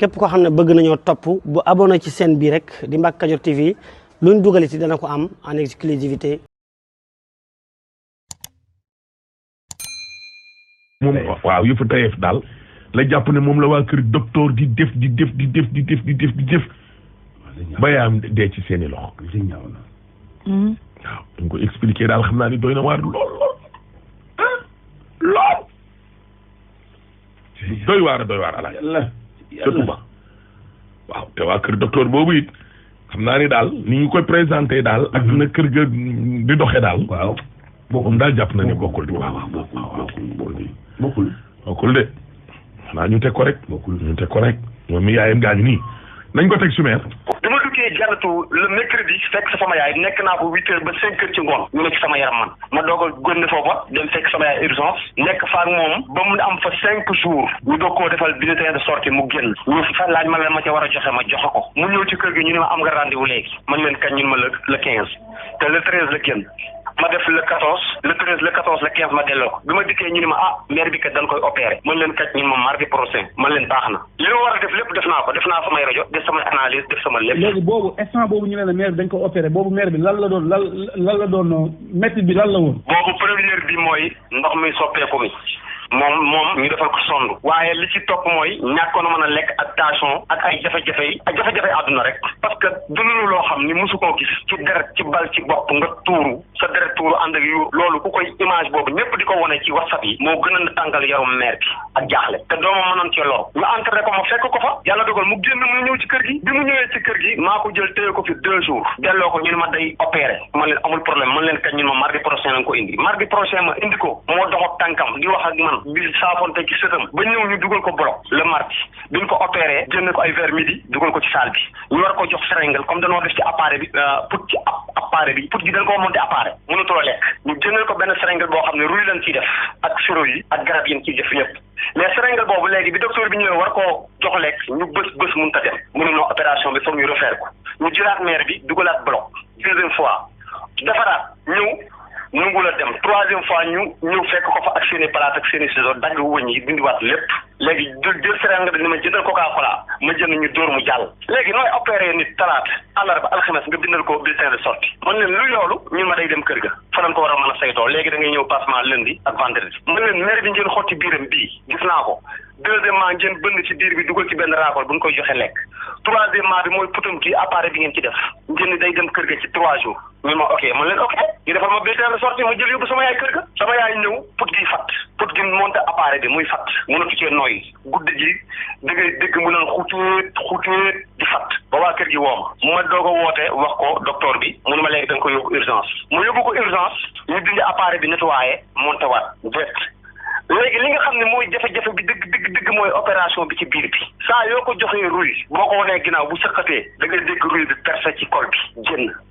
képp koo xam ne bëgg nañoo topp bu abonné ci chaîne bi rek di Mbacke Kadior TV luñ dugal ci dana ko am en exclusivité. moom waaw yëpp tayef daal la jàpp ne moom la waa kër docteur di def ba yaam dee ci seeni loxo. waaw dañ ko expliqué daal xam naa ni doy na waar lool doy waar ala surtout ba waaw te waa kër docteur boobu it xam naa ni daal ni ñu koy présenté daal ak na kër ga di doxe daal waaw moom daal jàpp na ni bokkul di waaw bokkul de xanaa ñu teg ko rek moom mi yaayam gaañu nii nañ ko teg sumeer bi ma duggee jàllatu le mercredi fekk sa sama yaay nekk naa ko 8 heures ba 5 heures ci ngoon ñu nekk sama yaram man ma doog a génn foofa dem fekk sama yaay urgence nekk fa ak moom ba mu am fa 5 jours ñu doog koo defal bulletin de sortie mu génn ñu fa laaj ma la ma ca war a joxe ma joxe ko mu ñëw ci kër gi ñu ne ma am nga rendez-vous léegi man leen kañ ñun ma le 15 te le 13 la génn ma def le 14 le 13 le 14 le 15 ma delloo ko bi ma dikkee ñu ne ma mère bi kat dañ koy opéré man leen kat ñun ma mardi prochain man leen baax na li ma war a def lépp def naa ko def naa samay rajo def samay analyse def sama lépp. léegi boobu instant boobu ñu ne la mère bi dañ ko opéré boobu mère bi lan la doon métti bi lan la woon. boobu première bi mooy ndox mi soppeeku mi moom ñu defal ko sondu waaye li ci topp mooy ñàkkoon a mën a lekk ak tension ak ay jafe-jafe àdduna rek parce que dundu loo xam ni mosu koo gis ci deret ci bal ci bopp nga tuuru sa deret tuuru ànd ak yu loolu ku koy image boobu ñëpp di ko wane ci WhatsApp yi moo gën a tàngal yarum mère bi ak jaaxle te doomam mënoon ci lor ñu entré ko ma fekk ko fa yàlla dogal mu génn mu ñëw ci kër gi bi mu ñëwee ci kër gi maa ko jël téye ko fi 2 jours delloo ko ñu ne ma day opéré man leen amul problème man leen kañ ñun ma mardi prochain lañ ko indi mardi prochain ma indi ko moo dox ak tànkam di wax ak man bi saafonte ci sëtam ba ñëw ñu dugal ko bloc le mardi biñ ko opéré génne ko ay vers midi dugal ko ci salle bi ñu war ko jox seringue comme dañoo def ci appareil bi put ci appareil bi put gi dañ ko monté appareil mënutoo lekk ñu génneel ko benn seringue boo xam ne ruy lañ ciy def ak siro yi ak garab yi ciy def yëpp mais seringue boobu léegi bi docteur bi ñëwee war koo jox lekk ñu bës mënut a dem mënu noo opération bi foog ñu refaire ko ñu jëlaat mère bi dugalaat bloc 2e fois defaraat ñëw nungu la dem 3e fois ñu ñëw fekk ko fa ak seeni palaat ak seeni ciseaux dagg wëñ yi dindiwaat lépp léegi jël seringue bi ni ma jëndal Coca-Cola ma jënd ñu dóor mu jàll léegi nooy opéré nit talaata àllarba alxames nga bindal ko bulletin de sortie man leen lu loolu ñun ma day dem kër ga fa lañ ko war a mën a saytoo léegi da ngay ñëw passement lundi ak vendredi man leen mère bi ngeen xotti biiram bii gis naa ko 2e ngeen bënn ci biir bi dugal ci benn raakool bu ñu koy joxe lekk 3e bi mooy putum ci appareil bi ngeen ci def ngeen day dem kër ga ci 3 jours ñu ma ok man leen ok ñu defal ma bulletin de sortie ma jël yóbbu sama yaay kër ga sama yaay ñëw put gi fatt put gi monté appareil bi muy fatt mënatu cee nooyi guddi gi da ngay dégg mu naan xuteet di fatt ba waa kër gi woo ma doog a woote wax ko docteur bi mu ne ma léegi da nga ko yóbbu urgence mu yóbbu ko urgence ñu dindi appareil bi nettoyé monté waat direct léegi li nga xam ne mooy jafe-jafe bi dëgg mooy opération bi ci biir bi saa yoo ko joxee ruy boo ko wanee ginnaaw bu sëqatee da ngay dégg ruy bi percé ci col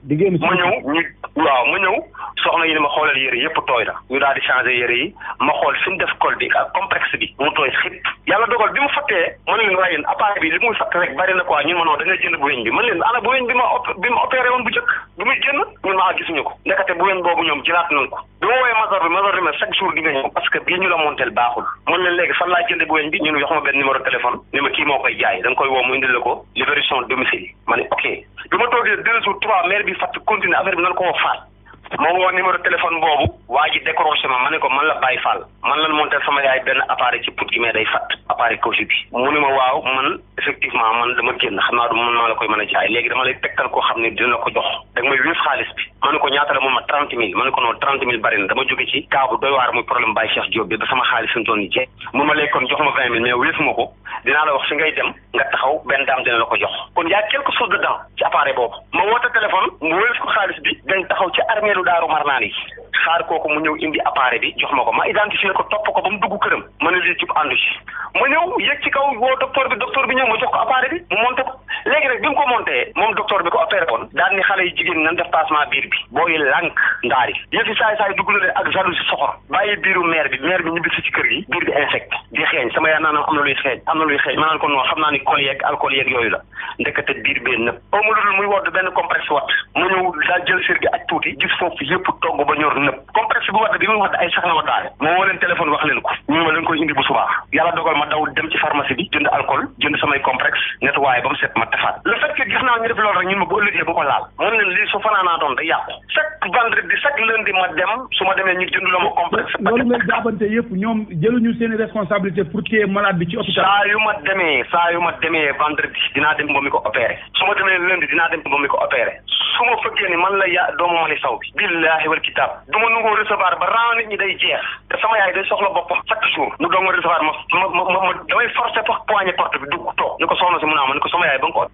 bi génn ma ñëw soxna yi ne ma xoolal yére yëpp tooy na ñu daal di changé yére yi ma xool fi mu def col bi ak complexe bi mu tooy xip yàlla dogal bi mu fattee man leen waaye yéen appareil bi li muy fatt rek bari na quoi ñun ma noonu da ngay jënd bu weñ bi man leen ana bu weñ bi ma opéré woon bu njëkk bi muy génn ñun ma gisuñu ko ndekete bu weñ boobu ñoom jëlaat nañ ko bi ma woowee major bi ma chaque jour di nga ñëw parce que bii ñu la montel baaxul man leen léegi fan laa jënde bu weñ bi ñun jox ma benn numéro téléphone ni ma kii moo koy jaay da nga koy woo mu indil la ko livraison domicile ma ne ok bi ma toogee 2 jours 3 mère bi fatt continuer affaire bi nan ko faat moo woo numéro téléphone boobu waa ji décroché ma ne ko man la Baye Fall man lan monté sama yaay benn appareil ci put gi mais day fatt appareil Cauchy bi mu ne ma waaw man effectivement man dama génn xam naa du man maa la koy mën a jaay léegi dama lay tegtal koo xam ne dina ko jox da nga may wéef xaalis bi ma ne ko ñaata la mun ma 30 000 ma ne ko noonu 30 000 bari na dama jóge ci kaa bu doy waar muy problème Baye Cheikh Diop bi ba sama xaalis fi mu toll nii jeex mun ma léegi kon jox ma 20 000 mais wéef ma ko dinaa la wax fi ngay dem nga taxaw benn daam dina la ko jox kon y a quelque chose dedans ci appareil boobu ma woote téléphone mu wéef ko xaalis bi dañ taxaw ci armeelu Daaru Marnaan yi xaar kooku mu ñëw indi appareil bi jox ma ko ma identifié ko topp ko ba mu dugg këram ma ne lii ci àndu ci ma ñëw yëg ci kaw woo docteur bi ñëw ma jox ko appareil bi mu monté ko léegi nag bi mu ko monté moom docteur bi ko opéré woon daan ni xale yi jigéen nan def passement biir bi booy lànk ndaari yëfi saay dugg na leen ak jalousie soxor bàyyi biiru mère bi ñibbi si ci kër gi biir bi infect di xeeñ sama yaay naanam am na luy xeeñ ma naan ko non xam naa ni col yeeg alcool yeeg yooyu la ndekete biir bee nëpp au mu dul muy wodd benn complexe watt mu ñëw daal jël sër gi ak tuuti gis foofu yëpp togg ba ñor nëpp complexe bu wadd bi muy wadd ay sax na ma daale moo woo leen téléphone wax leen ko ñu ma leen koy indi bu subaa yàlla dogal ma daw dem ci pharmacie bi jënd alcool jënd samay complexe nettoyé ba mu set ma defaat le fait que gis naa ñu def loolu rek ñun ma bu ëllëgee bu ko laal moom leen lii su fanaanaatoon day yàqu chaque vendredi chaque lundi ma dem su ma demee ñu jënd la ma complexe loolu ngay jaabante yëpp ñoom jëluñu seen responsabilité pour téye malade bi ci hôpital saa yu ma demee vendredi dinaa dem ba mi ko opéré su ma demee lundi dinaa dem ba mi ko opéré su ma fëggee ni man la doomu Mali Saw bi billahi wal kitab du ma nungoo recevoir ba ran nit ñi day jeex te sama yaay day soxla boppam chaque jour mu doog ma recevoir ma damay forcer fa poignet porte bi dugg toog ñu ko soxna si mun naa ma ni ko sama yaay ba nga ko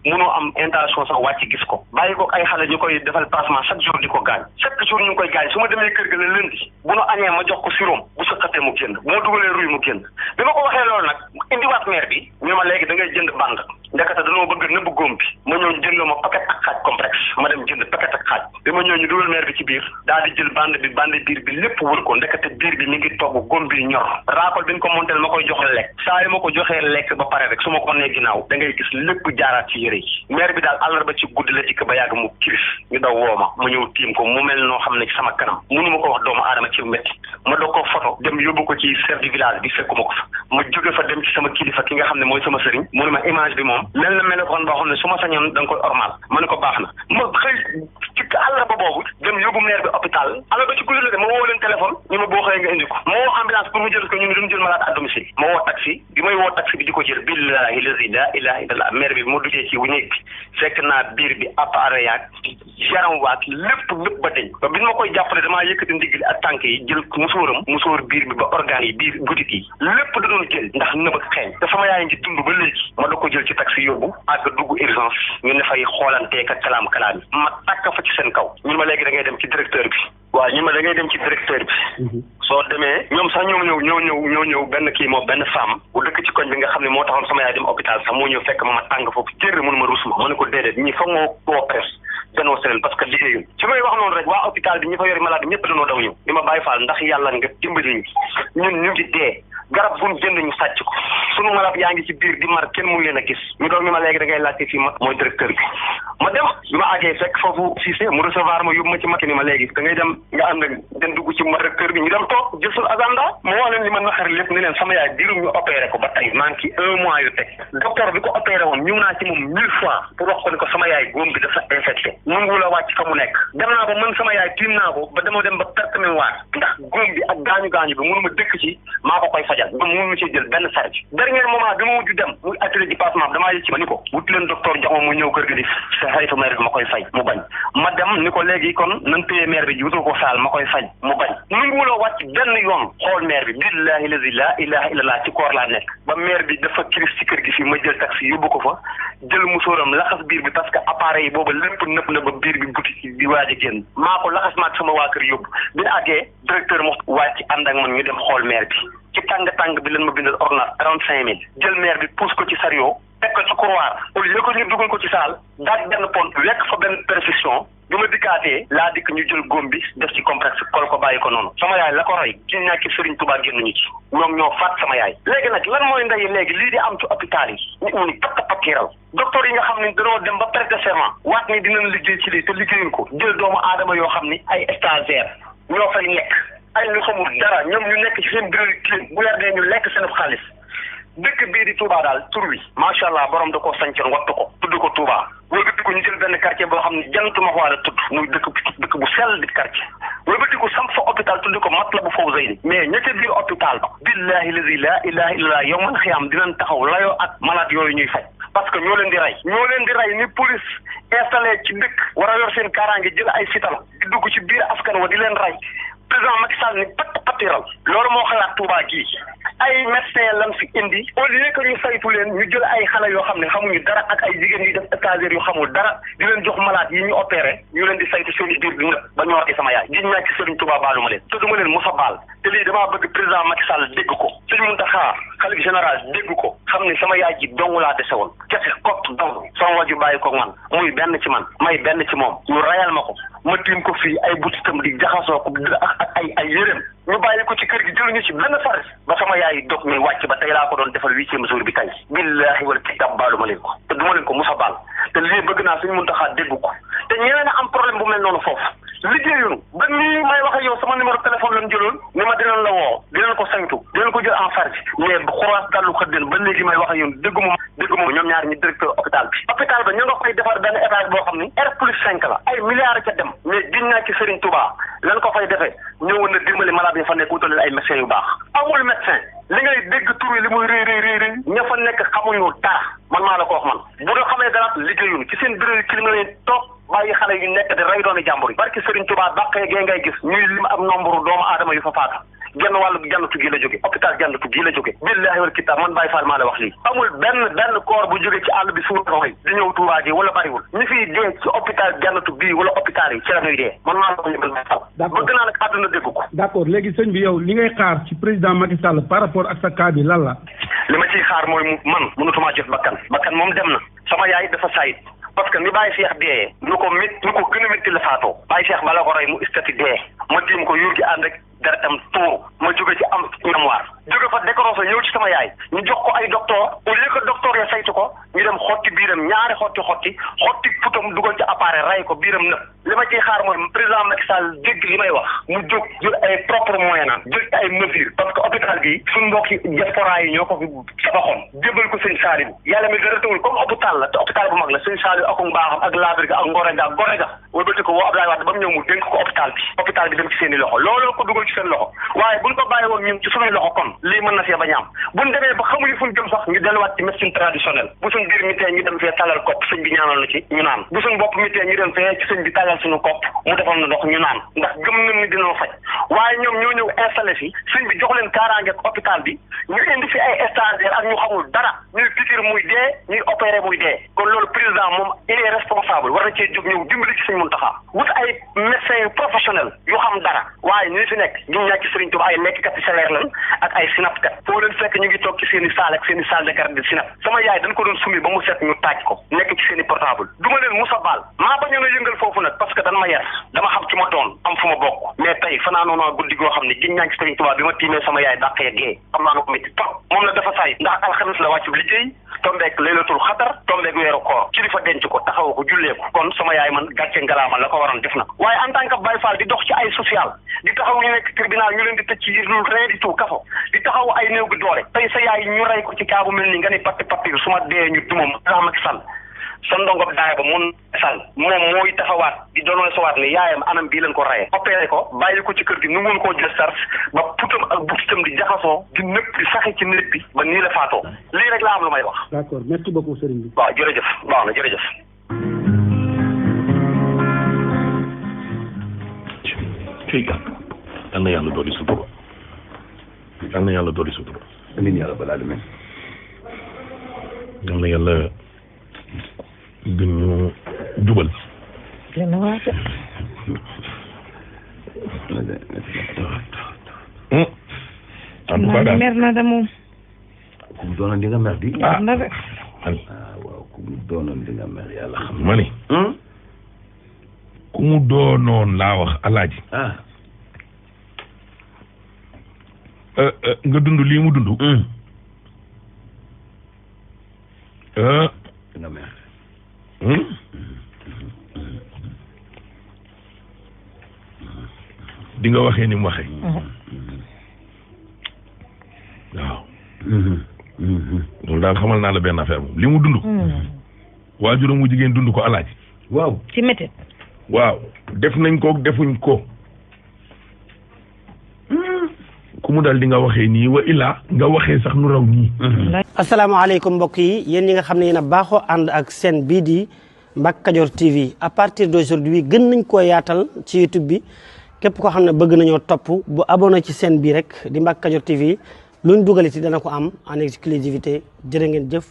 munoo am intention sax wàcc gis ko bàyyi ko ay xale ñu koy defal passement chaque jour di ko gaañ chaque jour ñu ngi koy gaañ su ma demee kër ga la lundi bu nu añee ma jox ko siroom bu sëqatee mu génn bu ma dugalee ruy mu génn bi ma ko waxee loolu nag indiwaat maire bi ñu ma léegi da ngay jënd bande ndekete dañoo bëgg nëbb góom bi ma ñëw ñu jëndoo ma paquet ak xaaj complexe ma dem jënd paquet ak xaaj bi ma ñëw ñu dugal maire bi ci biir daal di jël bande biir bi lépp wër ko ndekete biir bi mi ngi togg góom bi ñor raakol bi ñu ko montel ma koy jox lekk saa yu ma ko joxee lekk ba pare rek su ma ko nee ginnaaw da ngay gis lépp jaaraat ci yére yi maire bi daal àllarba ci guddi la jikk ba yàgg mu kirif ñu daw woo ma ñëw tiim ko mu mel noo xam ne sama kanam mënu ma ko wax doomu aadama ci métti ma doog ko photo dem yóbbu ko ci chef du village bi fekkuma ko fa ma jóge fa dem ci sama kilifa ki nga xam ne mooy sama sëriñ mu ne ma image bi moom mel na melokoon boo xam ne su ma sañoon da nga koy ormal ma ne ko baax na ma xëy ci àllarba boobu dem yóbbu maire bi hôpital àllarba ci guddi la de ma woo leen téléphone ñu ma boo xëyee nga indi ko ma woo ambulance pour mu jël ko ñu ne duñu jël malade à domicile ma woo taxi bi may woo taxi bi di ko jël billahi lazi la ilaha illallah maire bi mu duggee ci wu néeg bi fekk naa biir bi appareil yaag yaram waag lépp ba deñ ba bi ma koy jàppale damaa yëkkati ndigli ak tànk yi jël musóor biir bi ba organes yi biir butit yi lépp da doon jël ndax nëb ak xeeñ te sama yaay ngi dund ba léegi ma da ko jël ci taxi yóbbu àgg dugg urgence ñu ne fay xoolanteek ak kalaam yi ma tàkk fa ci seen kaw ñun ma léegi da ngay dem ci directeur bi waaw ñun ma da ngay dem ci directeur bi soo demee ñoom sax ñoo ñëw benn kii moom benn femme bu dëkk ci koñ bi nga xam ne moo taxoon sama yaay dem hôpital sax moo ñëw fekk ma tàng foofu jër mënu ma rus ma ne ko déedéet ñi foog moo koo presse danoo seneen parce que liggéeyul ci may wax noonu rek waa hôpital bi ñi fa yori malade bi ñëpp dañoo daw ñëw di ma bàyyi faal ndax yàlla nga dimbali ñun ñu ngi dee garab buñ jënd ñu sàcc ko sunu malade yaa ngi ci biir di mar kenn mun leen a gis ñu doon ñu ma léegi da ngay laajte fii ma mooy directeur bi ma dem bi ma àggee fekk foofu Cissé mu recevoir ma yóbbu ma ci makki ni ma léegi da ngay dem nga ànd ak den dugg ci ma directeur bi ñu dem toog jël suñu agenda ma wax leen li ma naxari lépp ni leen sama yaay diirum ñu opéré ko ba tey maa ngi ci 1 mois yu teg docteur bi ko opéré woon ñëw naa ci moom 1000 fois pour wax ko ni ko sama yaay góom bi dafa infecté mëngu la wàcc fa mu nekk dem naa ba man sama yaay tiim naa ko ba dama dem ba perte mémoire ndax góom bi ak gaañu bi mënu ma dëkk ci maa ko koy fajal ba mënu ma ci jël benn charge dernier moment bi ma mujj dem muy atelier di passement damaa yëg ci ma ni ko wut leen docteur jox ma mu ñëw kër ga di sa xaritu maire bi ma koy fay mu bañ ma dem ni ko léegi kon nan paye maire bi wutal ko saal ma koy faj mu bañ nunguloo wàcc benn yoon xool maire bi billahi lazi la ilaha illallah ci koor laa nekk ba maire bi dafa crise ci kër gi fii ma jël taxi yóbbu ko fa jël musóoram laxas biir bi parce que appareil yi booba lépp nëpp na ba biir bi buti di waaj a génn maa ko laxas maag sama waa kër yóbbu bi ñu àggee directeur mo wàcc ànd ak man ñu dem xool maire bi ci tàng bi leen ma bindal ordonnance 35 000 jël maire bi pousse ko ci sario teg ko ci couloir au lieu que ñu dugal ko ci saal daaj benn pompe wekk fa benn perfusion bi ma dikkaatee laa dikk ñu jël góom bi def ci complexe kol ko bàyyi ko noonu sama yaay la ko rey ci ñàkki Serigne Touba génnuñu ci ñoom ñoo faat sama yaay léegi nag lan mooy ndey léegi lii di am ci hôpital yi nit ñi pakkiral docteur yi nga xam ne dañoo dem ba prêter serment waat ni dinañ liggéey ci lii te liggéeyuñ ko jël doomu aadama yoo xam ni ay stagiaire ñoo fay nekk ay ñu xamul dara ñoom ñu nekk ci seen bureau clinique bu leer ñu lekk seen xaalis dëkk bii di Touba daal tur wi macha allah borom da koo sancoon wattu ko tudd ko Touba wëlbati ko ñu jël benn quartier boo xam ne jantuma xawaala tudd muy dëkk bu sell di quartier wëlbati ko samp fa hôpital tudd ko Matlaboul Fawzayni mais ña ca biir hôpital ba billahi lazi la ilaha illallah yow man xiyaam dinañ taxaw layoo ak malade yooyu ñuy faj parce que ñoo leen di rey ni police installé ci dëkk war a yor seen kaaraange jël ay fital di dugg ci biir askan wa di leen rey président Macky Sall ni pattiral loolu moo xalaat Touba gii ay médecin lan fi indi au lieu que ñu saytu leen ñu jël ay xale yoo xam ne xamuñu dara ak ay jigéen yu def stagiaire yu xamul dara di leen jox malade yi ñu opéré ñu leen di saytu seen i biir bi nga ba ñor sama yaay di ñàkk Serigne Touba baalu ma leen te du ma leen mos a baal te lii damaa bëgg président Macky Sall dégg ko Serigne Mountakha xalif général dégg ko xam ni sama yaay ji dong laa dese woon kese kott dong sama waju bàyyi ko man muy benn ci man may benn ci moom ñu rayal ma ko ma tiim ko fii ay butitam di jaxasoo ko ak ay yéreem ñu bàyyi ko ci kër gi jëluñu ci benn farce ba sama yaay dog mi wàcc ba tey laa ko doon defal 8e jour bi tey billahi wal kitab baalu ma leen ko te du ma leen ko musa baal te lii bëgg naa suñu Muntaxa dégg ko te ñeneen a am problème bu mel noonu foofu liggéeyuñu ba nii may wax ak yow sama numéro téléphone lañ jëloon ni ma dinañ la woo dinañ ko saytu dinañ ko jël en charge mais bu xoraas dallu xëddeen ba léegi may wax ak yow dégguma ñoom ñaar ñi directeur hôpital ba ñu nga koy defar benn étage boo xam ni R+5 la ay milliards ca dem mais giñ naa ci Serigne Touba lan ko fay defee ñëwoon na dimbali malade yi fa nekk wutal ay médecins yu baax amul médecin li ngay dégg tur yi li muy rëy ña fa nekk xamuñu dara man maa la ko wax man bu doo xamee dara liggéeyuñu ci seen bureau yi criminel yi toog bàyyi xale yu nekk di rey doomi jàmbur yi barki Serigne Touba bàqee gee ngay gis ñuy lim am nombre doomu aadama yu fa faatu genn wàllu jannatu gi la jóge hôpital jannatu gi la jóge billahi wal kitab man Baye Fall maa la wax lii amul benn corps bu jóge ci àll bi suur roy di ñëw Touba ji wala bariwul ñi fiy dee ci hôpital jannatu bii wala hôpital yi ci la ñuy dee man maa la ko ñëbal Baye Fall bëgg naa nag àdduna dégg ko d'accord léegi sëñ bi yow li ngay xaar ci président Macky Sall par rapport ak sa cas bi lan la li ma ciy xaar mooy man mënatumaa jot bakkan moom dem na sama yaay dafa sayit parce que ni Baye Cheikh dee nu ko gën a métti la faatoo Baye Cheikh bala ko rey mu istati dee ma tiim ko yuur gi ànd ak deretam tuuru ma jóge ci am mémoire jóge fa décroché ñëw ci sama yaay ñu jox ko ay docteur au lieu que docteur ya saytu ko ñu dem xotti biiram ñaari xotti putam dugal ci appareil ray ko biiram nëpp li ma ciy xaar mooy président Macky Sall dégg li may wax mu jóg jël ay propre moyen na jël ay mesures parce que hôpital bi suñ mbokki diaspora yi ñoo ko fi sabaxoon jébal ko sëñ Saliou yàlla mi dara tawul comme hôpital la te hôpital bu mag la sëñ Saliou ak mbaaxam ak laabir ga ak ngore ga wëlbati ko woo Abdoulaye Wade ba mu ñëw mu dénk ko hôpital bi dem ci seen i loxo looloo ko dugal ci seen loxo waaye buñ ko bàyyi woon ñun ci suñuy loxo kon lii mën na fee bañ a am buñ demee ba xamuñu fuñ jëm sax ñu delluwaat ci médecine traditionnelle bu suñ biir mitee ñu dem fee talal kopp sëñ bi ñaanal na ci ñu naan bu suñ bopp mitee ñu dem fee ci sëñ bi talal suñu kopp mu defal na ndox ñu naan ndax gëm nañ ni dina faj waaye ñoom ñoo ñëw installé fi sëñ bi jox leen kaaraange ak hôpital bi ñu indi fi ay stagiaires ak ñu xamul dara ñuy piqûre muy dee ñuy opéré muy dee kon loolu président moom il est responsable war na cee jóg ñëw dimbali ci sëñ Muntaxa wut ay médecins professionnels yu xam dara waaye ñu fi nekk ñu ñàkk Serigne Touba ay lekkkat ci salaire lan ak ay sinapkat foo leen fekk ñu ngi toog ci seen i salle ak seen i salle de garde de sinap sama yaay dañ ko doon sumi ba mu set ñu taaj ko nekk ci seen i portable du ma leen musa baal maa bañoon a yëngal foofu nag parce que dan ma yar dama xam ci ma doon am fu ma bokk mais tey fanaanoona guddi goo xam ne giñ ñàkk Serigne Touba bi ma tiimee sama yaay dàqee gee xam naa na ko métti trop moom nag dafa say ndax alxames la wàccu liggéey tombeek laylatul xadar tombeek weeru koor kilifa denc ko taxaw ko jullee ko kon sama yaay man gàcce ngalaama la ko waroon def na ko waaye en tant que Baye Fall di dox ci ay social di taxaw ñu nekk tribunal ñu leen di tëj ci lu rien du tout kaso di taxaw ay néew gi doole tey sa yaay ñu rey ko ci kaabu mel ni nga ne patti su ma dee ñu duma ma Macky Sall sa ndongob daay ba mun sall moom mooy taxawaat di doonoo sawaat ne yaayam anam bii leen ko rayee opéré ko bàyyi ko ci kër gi nu mun koo jël charge ba putam ak butitam di jaxasoo di nëpp di saxi ci népp bi ba nii la faatoo lii rek laa am lu may wax. d'accord merci beaucoup sëriñ bi. waaw jërëjëf baax na jërëjëf. yal na yàlla dooli sutura yal na yàlla dooli sutura amiin yàlla balaa demee yal na yàlla gën ñu jubal dina waate en tout cas daal mer na de moom ku mu doonoon di nga mer di mer na de waaw ku mu doonoon di nga mer yàlla xam ma ni ku mu doonoon laa wax alaaji nga dund lii mu dund di nga mer di nga waxee ni mu waxee waaw loolu daal xamal naa la benn affaire moom li mu dund waajuram mu jigéen dund ko alaaji waaw ci métit waaw def nañ ko defuñ ko ku mu daal di nga waxee nii wa illaa nga waxee sax nu raw nii asalaamaaleykum mbokk yi yéen ñi nga xam ne yéen a baaxoo ànd ak seen bii di Mbacke Kadior TV à partir d'aujourd'hui gën nañ koo yaatal ci YouTube bi képp koo xam ne bëgg nañoo topp bu abonné ci seen bii rek di Mbacke Kadior TV luñ dugal ci dana ko am en exclusivité jërë ngeen jëf